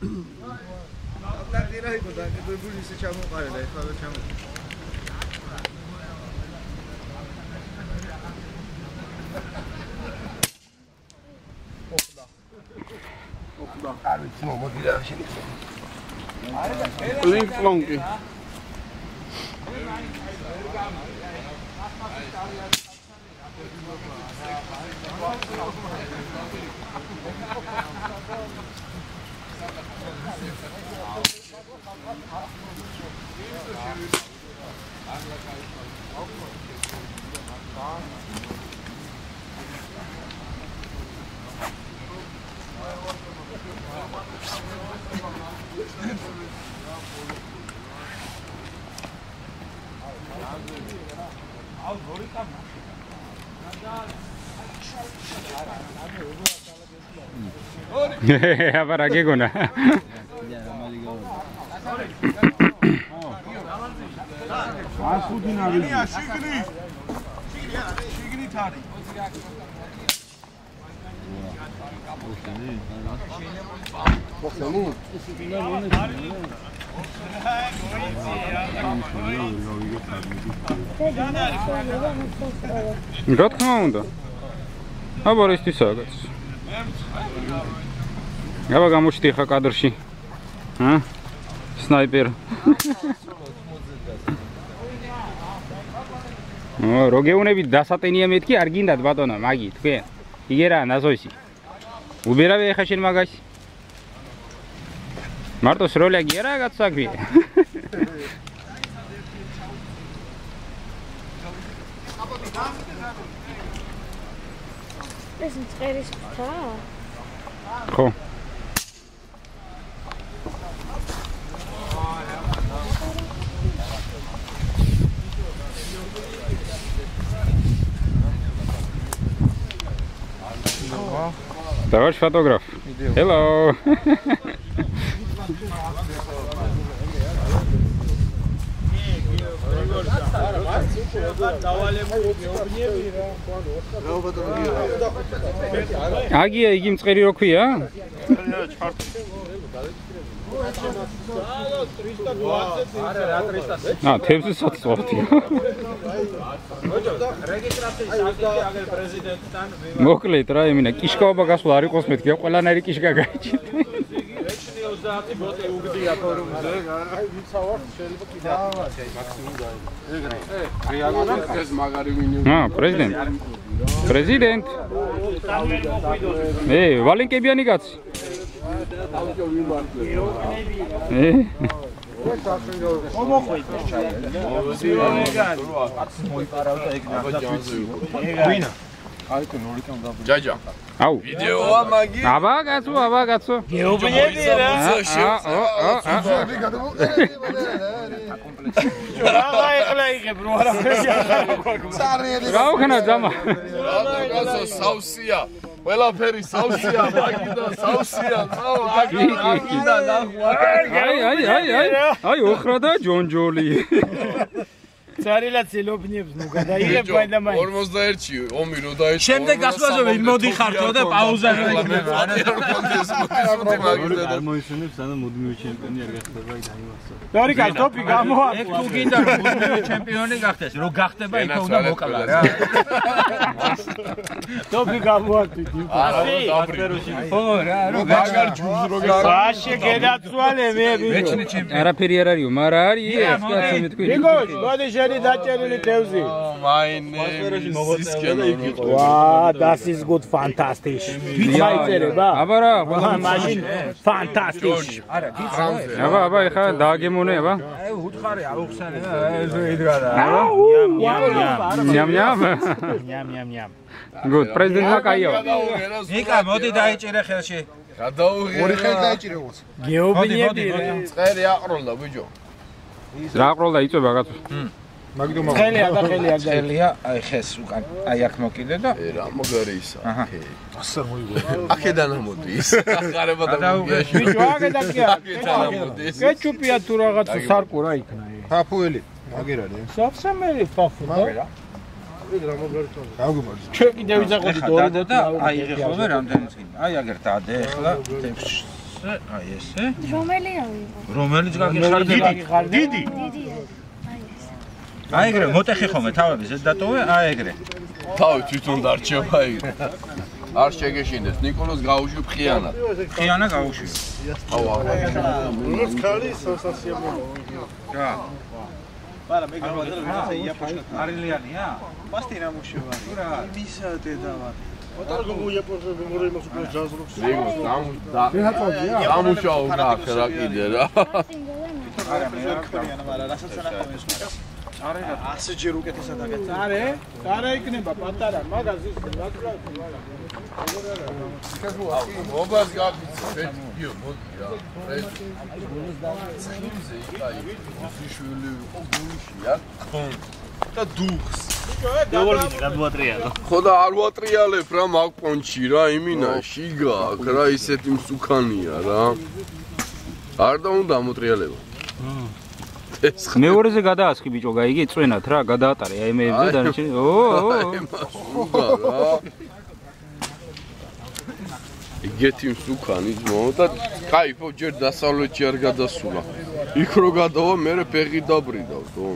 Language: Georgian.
Აკადერა იყო დაკეთებული ისე ჩამოყარდა, ეხლა და ჩამოყარდა. ოხდა. არ ვიცი მოდი რა შეიძლება. Link flonky. Apa lagi guna? Rot თქმა უნდა. აბა ის ისაა. აბა გამოჩდი ხა კადრში. სნაიპერ. როგეუნები დასატენია მეთქი არ გინდათ ბატონო, მაგი თქვენ. იგე რა ნაზოისი. უბერავე ხა შენ მაგას. მარტო სროლია გიერა გაცაგვი. ეს მწყერის ხა? ხო. Товарищ фотограф. Hello. Агия იგი მწყერი რო ქვია? А, 320 სვარტია. მოკლედ რა ემინა კიშკაობა გასვლა არ იყოს მეთქი, ყველანაირი კიშკა გაიჭირდა. President. President. Valenkebiani kats. Jaja. Au. Video magi. Aba gatso. Geobnebie რა. რა ეხლა იღებ რო არაფერი. რა უქნა ძამა. გასო სავსია. ყველაფერი სავსია, მაგიდა სავსია. აი ოხრა და ჯონჯოლი. Царила целобнებს ნუ გადაიღებ მაინდა მაინც 41-ში ომი რო დაიწყო შემდეგ გასვლაზე მოდიხართო და პაუზა გაიგებო არ მოისმენებს სანამ მუდმივი ჩემპიონი არ გახდება აი დაიმასო დორიკა ტოპი გამოაქვს ეგ თუ გინდა რომ მუდმივი ჩემპიონი გახდეს რო გახდება იქ უნდა მოკლა რა ტოპი გამოაქვს ხო რა რო მაგარ ჯუს რო გაშე გედაცვალე მე მეჩნი ჩემპიონი არაფერი არ არისო მაგრამ არის ეს კაცი მეთქვი ნიკო მოდი შენი დაჭერილი თევზი მაინე სისკენა იყო ვა das ist gut fantastisch ვიწერება აბა რა მაშინ fantastisch არა გიწევ აბა ეხა დააგემონე აბა აი უთხარი აუხსანება ეს იდგა და ნიამ Good, პრეზიდენტმა კაიავა. ნიკა მოდი დაიჭირე ხელში გადაუღე ორი ხელი დაიჭირე უც გეობნიები წერი აყროლდა ბიჭო რა აყროლდა იწובה კაცო. მაგდო ხელია და ხელი არ დაი ხელია აი ხეს უკან აი აქ მოკიდე და რა მაგარი ისა ასა მოიგო აქედან ამოდის ახარება და მოგიაში ბიჭო აგედა კი არა აქედან ამოდის კეჩუპია თუ რაღაცა სარკო რა იქნა ფაფუელი აგერალი საფსამელი ფაფუ და გავგებარი ჩვენ კიდე ვიძახოთ და აი იღე ხოლმე რამდენი წინ აი აგერ დადე ახლა ესე, აი ესე. რომელი ავიღო? რომელიც გაგიხარდება? დიდი. დიდია. აი ეგრე, მოტეხი ხომე თავები ზედ დატოვე, აი ეგრე. თავი თვითონ დარჩება ეგრე. არ შეგეშინდეს, ნიკოლოზ გაუშვი ფხიანად. ხიანა გაუშვიო. როგორც ქალი სენსაციაა. რა. არა, მე გავადარ ვიღაცა იაპონში. არილიანია? მასტი რა მუშაობა? რა? ისა დედავა. Otargo mu Japonski говорим, что джаз рок. რეგოს დამუშაო აქ რა კიდე რა. არა, მე არ ქონია, მაგრამ რასაც ანახავენ სხვა. არა, ასე ჯერ უკეთესად აგეცა. არა იქნება პატარა, მაგას ის ნაკრა. მობას გაგიცე, ფეთიო, მოდი რა. წინზე იკაი, უსიშველი იყო გულში, აქ ხომ და დუხს. ხო და არ ვატრიალებ რა მაგ პონჩი რა, იმინა შიგა, აქ რა ისეთი მსუქანია რა. არ და უნდა მოტრიალება. მეორეზე გადაასხი ბიჭო, გაიგე, წვენათ რა, გადაატარე აი მეებზე დანარჩენი. იგეთი მსუქანი ძმაო და кайფო ჯერ დასავლეთში არ გადასულა. იქ რო გადავა, მე ფეხი დაბრიდავ თო.